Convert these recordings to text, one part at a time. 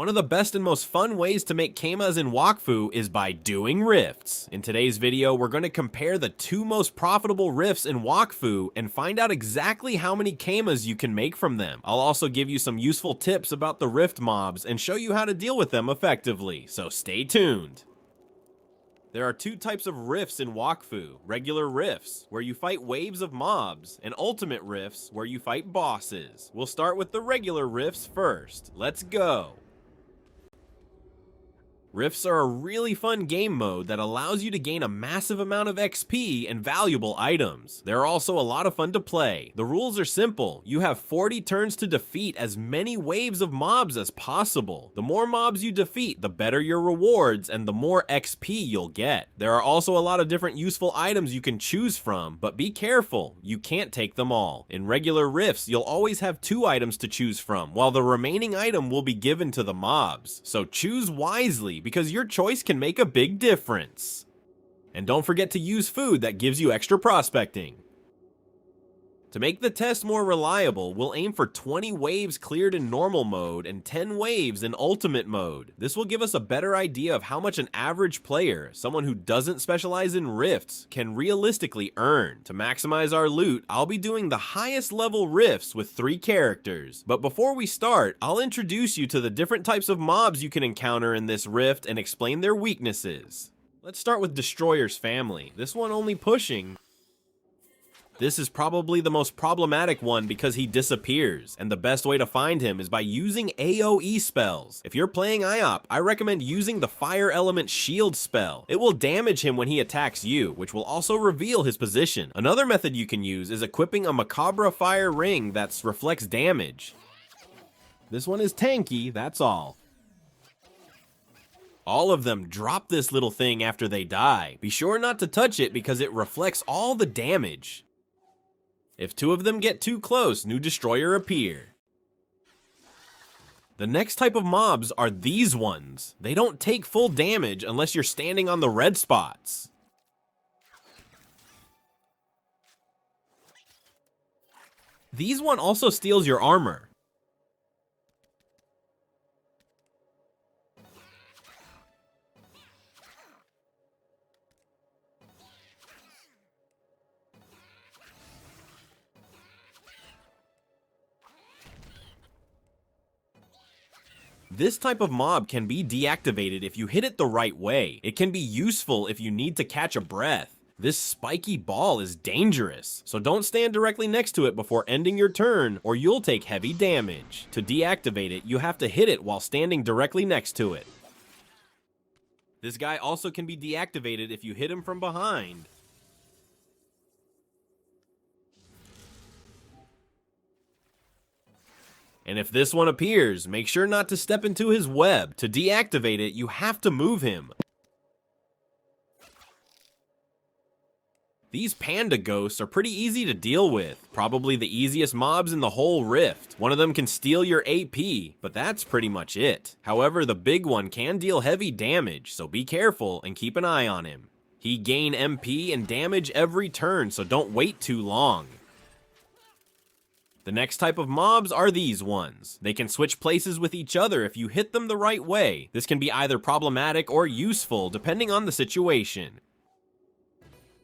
One of the best and most fun ways to make Kamas in Wakfu is by doing rifts. In today's video, we're going to compare the two most profitable rifts in Wakfu and find out exactly how many Kamas you can make from them. I'll also give you some useful tips about the rift mobs and show you how to deal with them effectively, so stay tuned. There are two types of rifts in Wakfu: regular rifts, where you fight waves of mobs, and ultimate rifts, where you fight bosses. We'll start with the regular rifts first. Let's go! Rifts are a really fun game mode that allows you to gain a massive amount of XP and valuable items. They're also a lot of fun to play. The rules are simple. You have 40 turns to defeat as many waves of mobs as possible. The more mobs you defeat, the better your rewards and the more XP you'll get. There are also a lot of different useful items you can choose from, but be careful, you can't take them all. In regular rifts, you'll always have 2 items to choose from, while the remaining item will be given to the mobs. So choose wisely, because your choice can make a big difference. And don't forget to use food that gives you extra prospecting. To make the test more reliable, we'll aim for 20 waves cleared in normal mode and 10 waves in ultimate mode. This will give us a better idea of how much an average player, someone who doesn't specialize in rifts, can realistically earn. To maximize our loot, I'll be doing the highest level rifts with 3 characters. But before we start, I'll introduce you to the different types of mobs you can encounter in this rift and explain their weaknesses. Let's start with Destroyer's family. This one only pushing. This is probably the most problematic one because he disappears, and the best way to find him is by using AoE spells. If you're playing IOP, I recommend using the Fire Element Shield spell. It will damage him when he attacks you, which will also reveal his position. Another method you can use is equipping a Macabre Fire Ring that reflects damage. This one is tanky, that's all. All of them drop this little thing after they die. Be sure not to touch it because it reflects all the damage. If 2 of them get too close, new destroyer appear. The next type of mobs are these ones. They don't take full damage unless you're standing on the red spots. These one also steals your armor. This type of mob can be deactivated if you hit it the right way. It can be useful if you need to catch a breath. This spiky ball is dangerous, so don't stand directly next to it before ending your turn or you'll take heavy damage. To deactivate it, you have to hit it while standing directly next to it. This guy also can be deactivated if you hit him from behind. And if this one appears, make sure not to step into his web. To deactivate it, you have to move him. These panda ghosts are pretty easy to deal with. Probably the easiest mobs in the whole rift. One of them can steal your AP, but that's pretty much it. However, the big one can deal heavy damage, so be careful and keep an eye on him. He gain MP and damage every turn, so don't wait too long. The next type of mobs are these ones. They can switch places with each other if you hit them the right way. This can be either problematic or useful depending on the situation.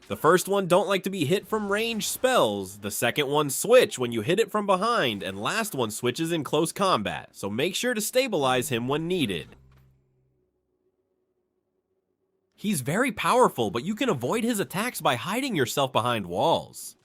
The first one don't like to be hit from range spells, the second one switch when you hit it from behind, and last one switches in close combat, so make sure to stabilize him when needed. He's very powerful, but you can avoid his attacks by hiding yourself behind walls.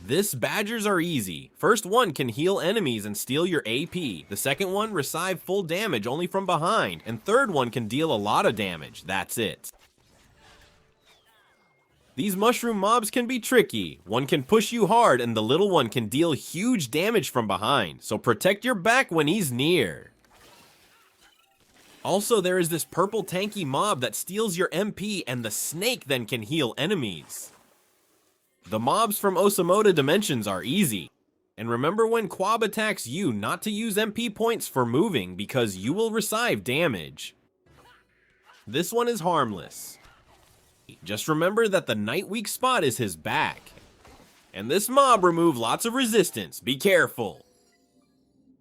This badgers are easy. First one can heal enemies and steal your AP. The second one receive full damage only from behind. And third one can deal a lot of damage. That's it. These mushroom mobs can be tricky. One can push you hard and the little one can deal huge damage from behind. So protect your back when he's near. Also, there is this purple tanky mob that steals your MP and the snake then can heal enemies. The mobs from Osamoda Dimensions are easy. And remember when Quab attacks you not to use MP points for moving because you will receive damage. This one is harmless. Just remember that the night weak spot is his back. And this mob removed lots of resistance, be careful.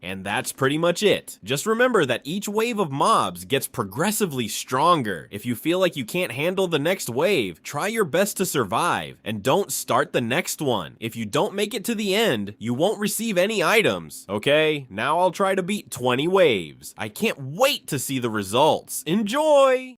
And that's pretty much it. Just remember that each wave of mobs gets progressively stronger. If you feel like you can't handle the next wave, try your best to survive, and don't start the next one. If you don't make it to the end, you won't receive any items. Okay, now I'll try to beat 20 waves. I can't wait to see the results. Enjoy!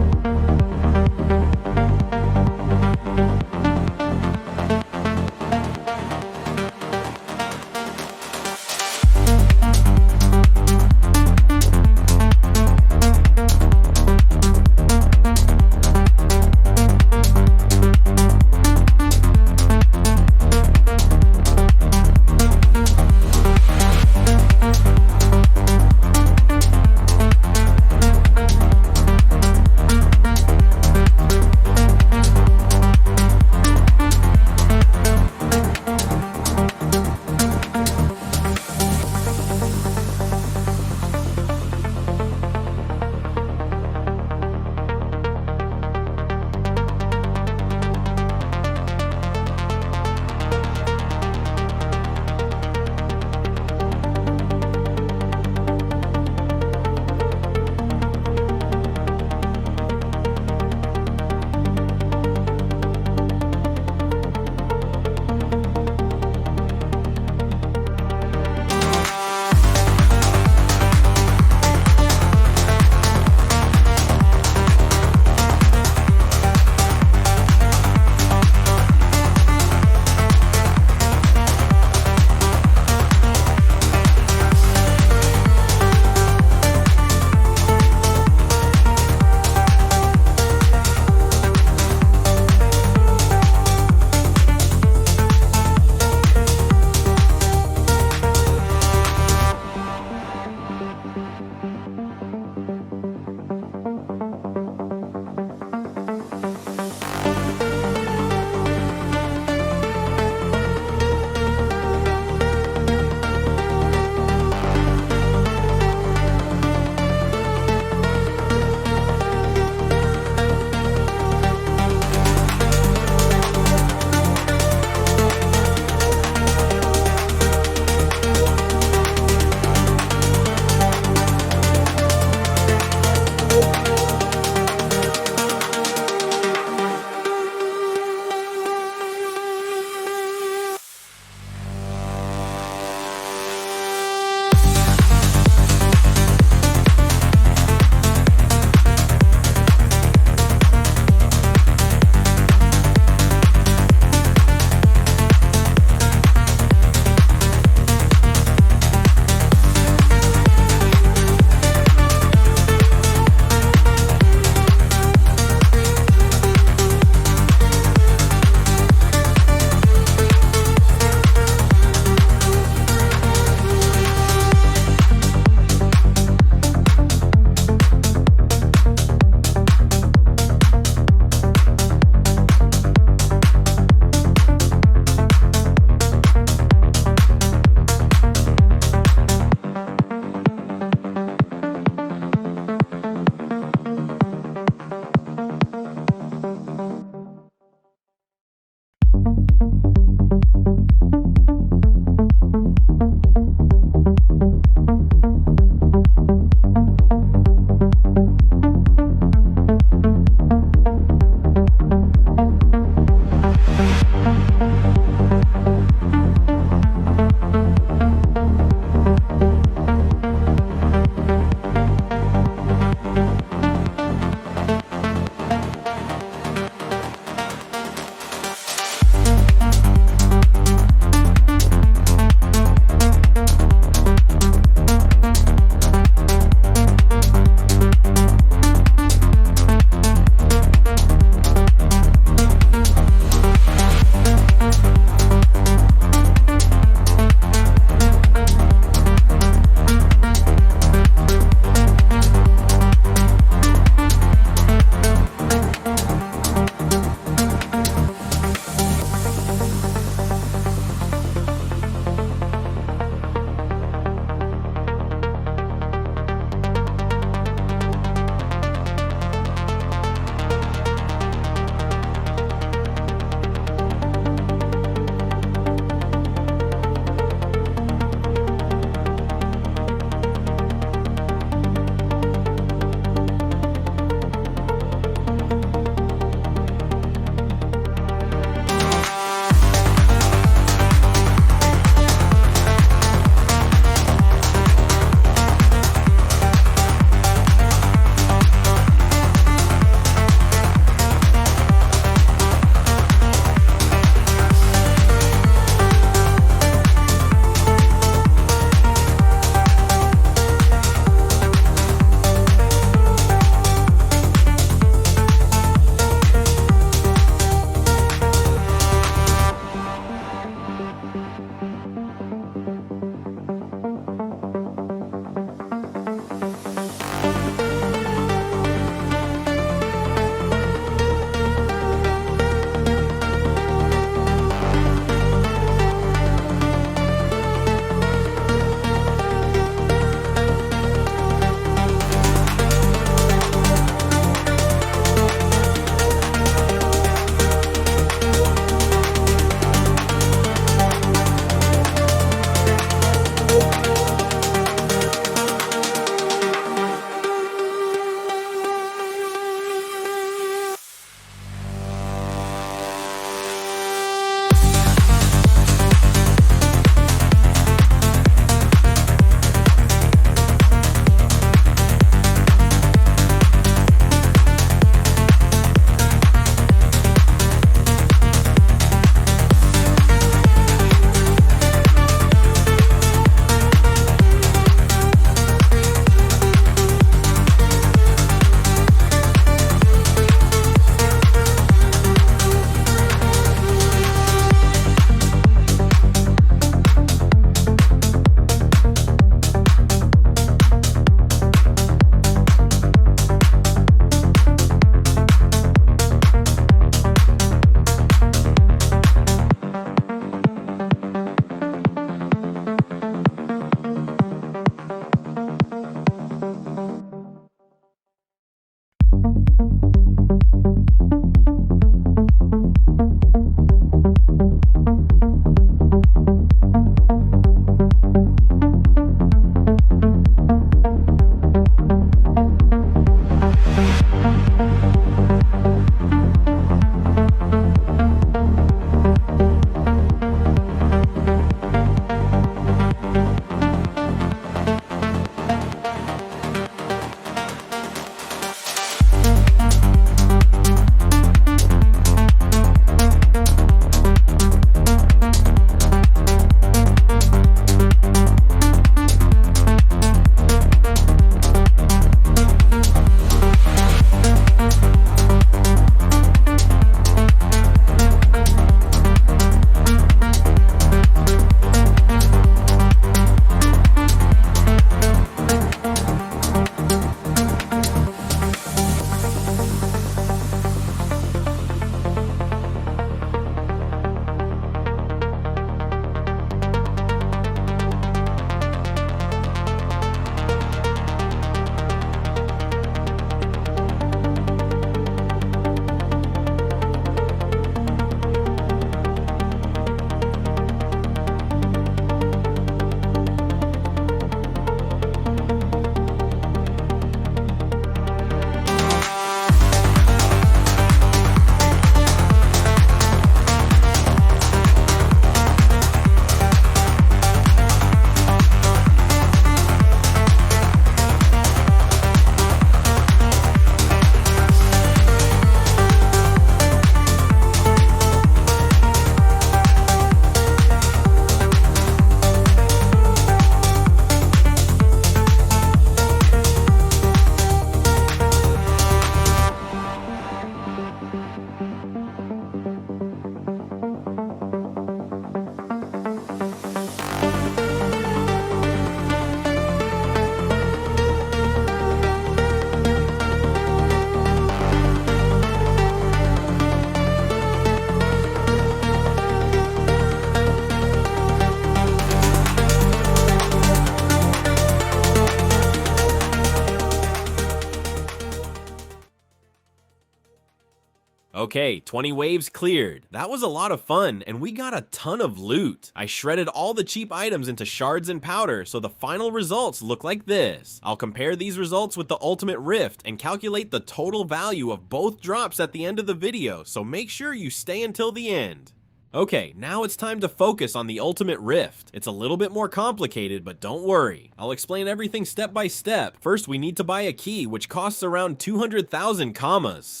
Okay, 20 waves cleared. That was a lot of fun, and we got a ton of loot. I shredded all the cheap items into shards and powder, so the final results look like this. I'll compare these results with the ultimate rift and calculate the total value of both drops at the end of the video, so make sure you stay until the end. Okay, now it's time to focus on the ultimate rift. It's a little bit more complicated, but don't worry. I'll explain everything step by step. First, we need to buy a key, which costs around 200,000 commas.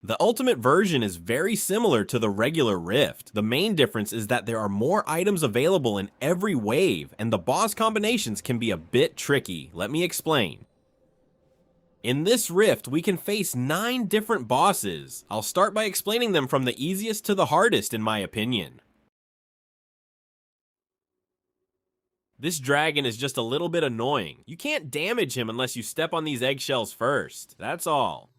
The ultimate version is very similar to the regular rift. The main difference is that there are more items available in every wave, and the boss combinations can be a bit tricky. Let me explain. In this rift, we can face 9 different bosses. I'll start by explaining them from the easiest to the hardest in my opinion. This dragon is just a little bit annoying. You can't damage him unless you step on these eggshells first. That's all.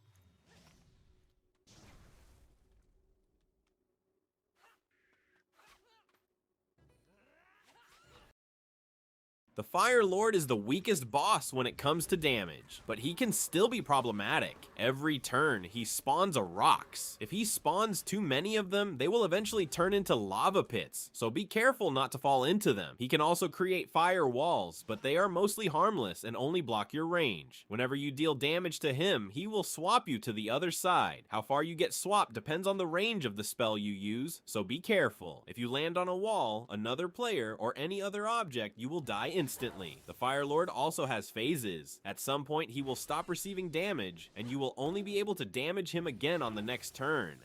The Fire Lord is the weakest boss when it comes to damage, but he can still be problematic. Every turn, he spawns rocks. If he spawns too many of them, they will eventually turn into lava pits, so be careful not to fall into them. He can also create fire walls, but they are mostly harmless and only block your range. Whenever you deal damage to him, he will swap you to the other side. How far you get swapped depends on the range of the spell you use, so be careful. If you land on a wall, another player, or any other object, you will die instantly. The Fire Lord also has phases. At some point, he will stop receiving damage, and you will only be able to damage him again on the next turn.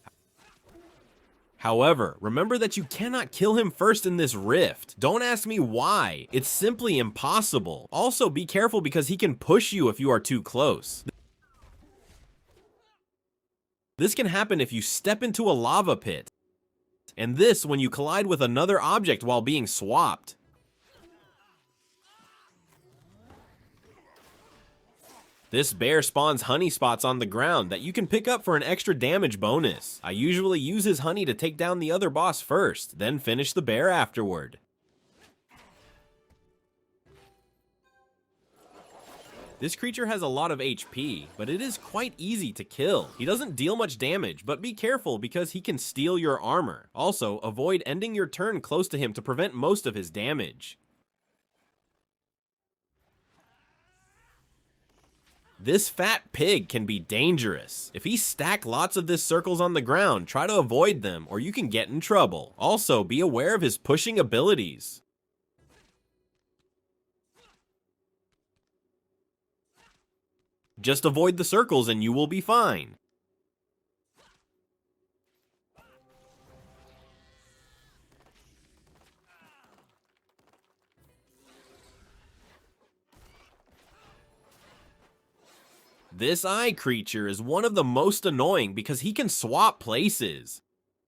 However, remember that you cannot kill him first in this rift. Don't ask me why. It's simply impossible. Also, be careful because he can push you if you are too close. This can happen if you step into a lava pit, and this when you collide with another object while being swapped. This bear spawns honey spots on the ground that you can pick up for an extra damage bonus. I usually use his honey to take down the other boss first, then finish the bear afterward. This creature has a lot of HP, but it is quite easy to kill. He doesn't deal much damage, but be careful because he can steal your armor. Also, avoid ending your turn close to him to prevent most of his damage. This fat pig can be dangerous. If he stacks lots of this circles on the ground, try to avoid them or you can get in trouble. Also, be aware of his pushing abilities. Just avoid the circles and you will be fine. This eye creature is one of the most annoying because he can swap places.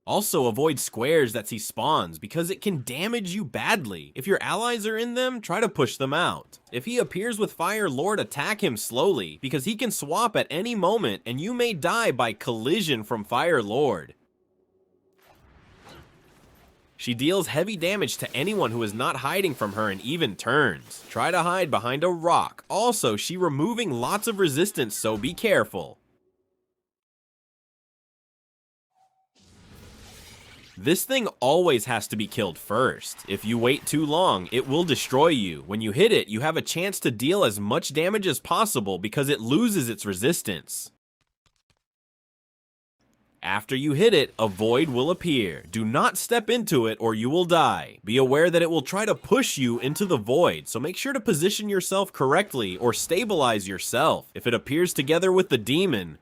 Also avoid squares that he spawns because it can damage you badly. If your allies are in them, try to push them out. If he appears with Fire Lord, attack him slowly because he can swap at any moment and you may die by collision from Fire Lord. She deals heavy damage to anyone who is not hiding from her in even turns. Try to hide behind a rock. Also, she removing lots of resistance, so be careful. This thing always has to be killed first. If you wait too long, it will destroy you. When you hit it, you have a chance to deal as much damage as possible because it loses its resistance. After you hit it, a void will appear. Do not step into it or you will die. Be aware that it will try to push you into the void, so make sure to position yourself correctly or stabilize yourself. If it appears together with the demon,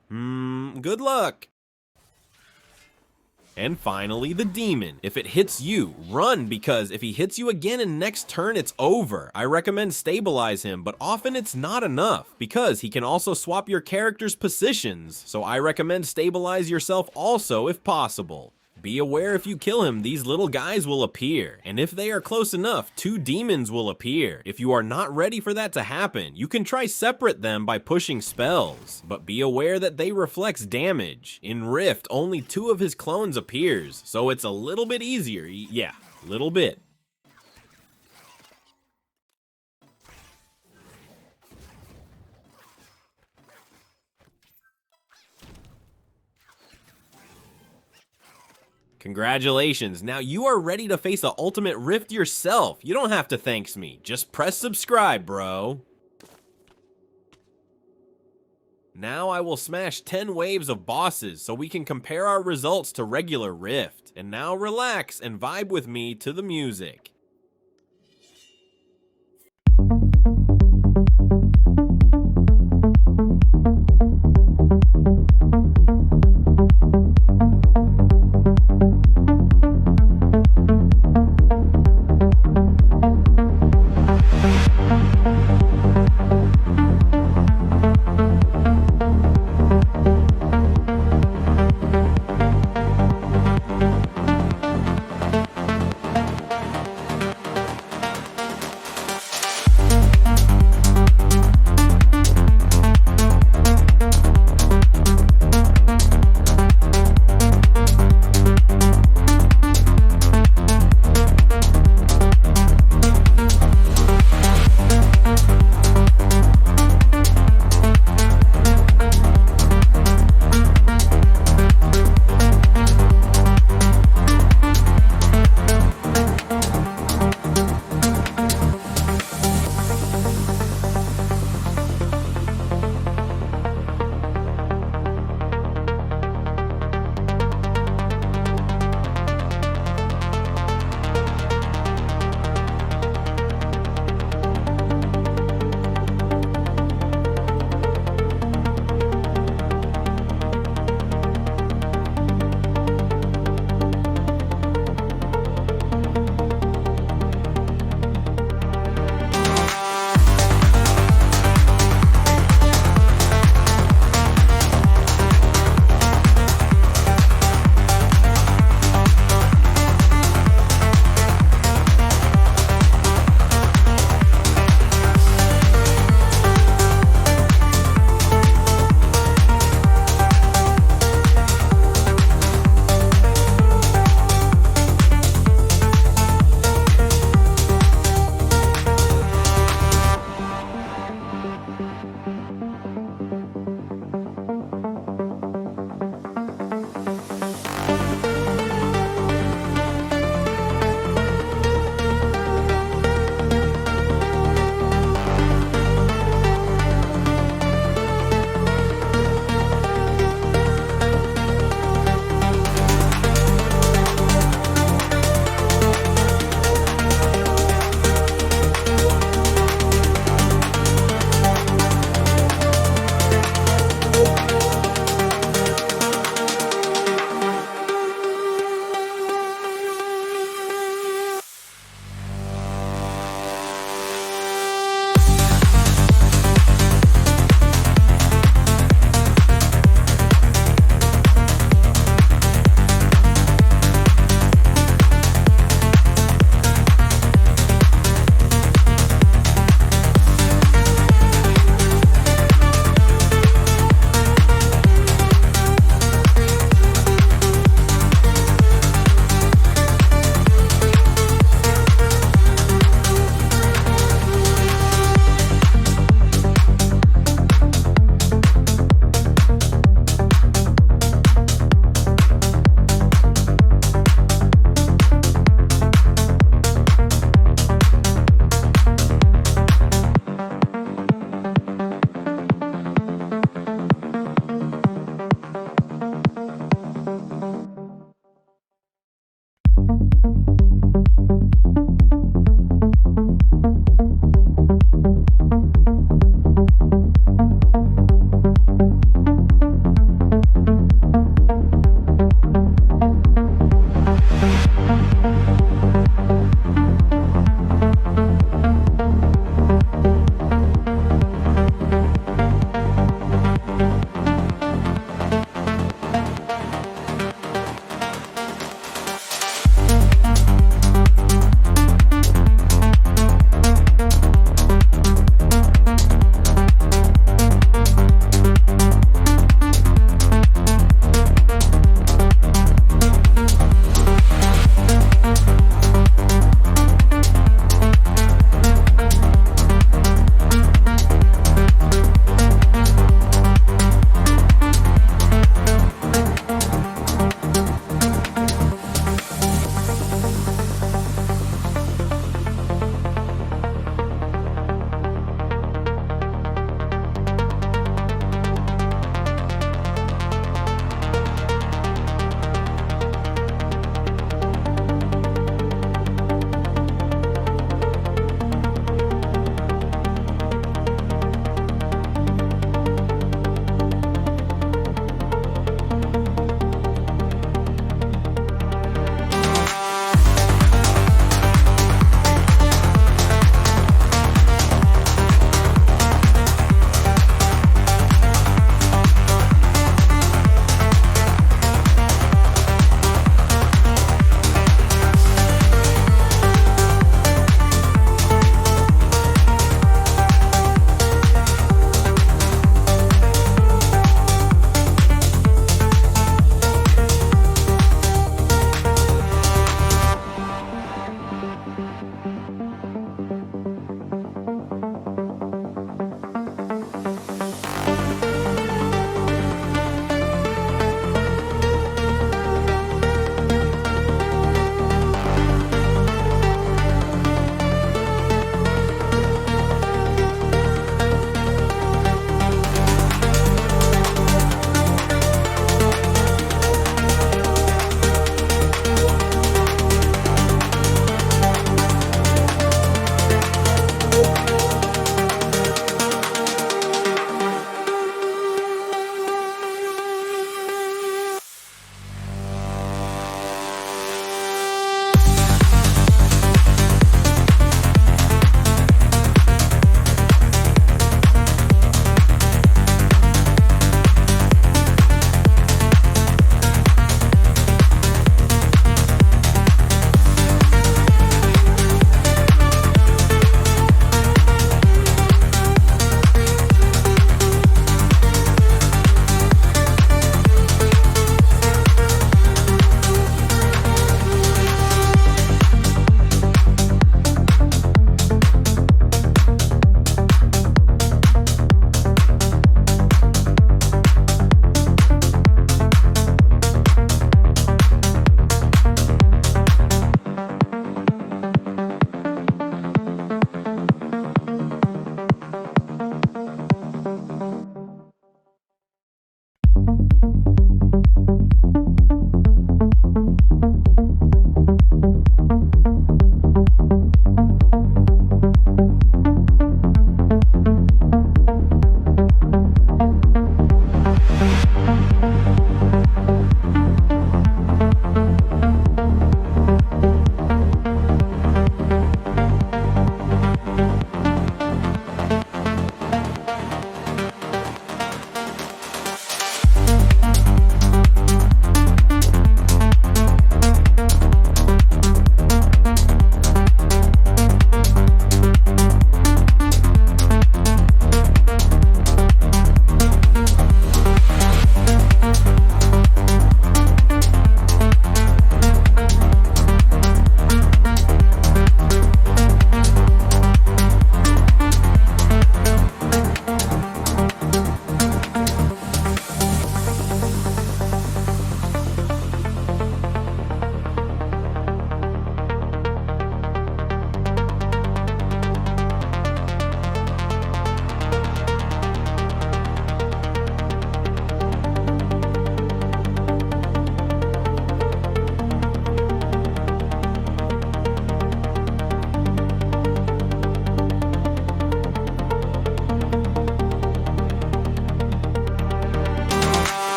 good luck. And finally, the demon. If it hits you, run because if he hits you again in next turn, it's over. I recommend stabilize him, but often it's not enough because he can also swap your character's positions. So I recommend stabilize yourself also if possible. Be aware if you kill him, these little guys will appear, and if they are close enough, 2 demons will appear. If you are not ready for that to happen, you can try separate them by pushing spells, but be aware that they reflect damage. In Rift, only 2 of his clones appears, so it's a little bit easier, yeah, little bit. Congratulations, now you are ready to face the ultimate rift yourself. You don't have to thanks me, just press subscribe, bro. Now I will smash 10 waves of bosses so we can compare our results to regular rift. And now relax and vibe with me to the music.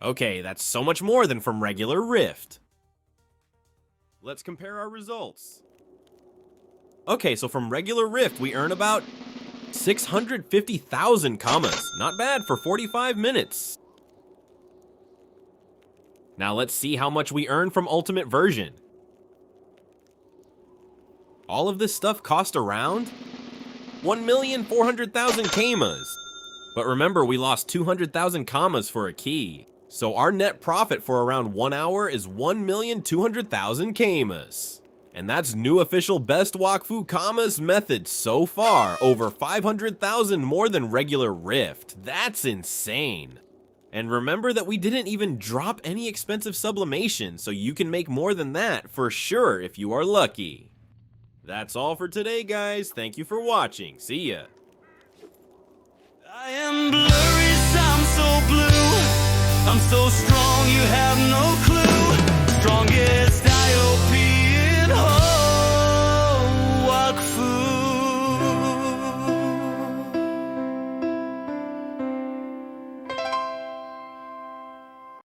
Okay, that's so much more than from regular Rift. Let's compare our results. Okay, so from regular Rift, we earn about 650,000 commas. Not bad for 45 minutes. Now let's see how much we earn from Ultimate version. All of this stuff cost around 1,400,000 commas. But remember, we lost 200,000 commas for a key. So our net profit for around 1 hour is 1,200,000 commas. And that's new official best Wakfu commas method so far, over 500,000 more than regular Rift. That's insane. And remember that we didn't even drop any expensive sublimation, so you can make more than that for sure if you are lucky. That's all for today, guys. Thank you for watching. See ya. I am blurry, I'm so blue. I'm so strong, you have no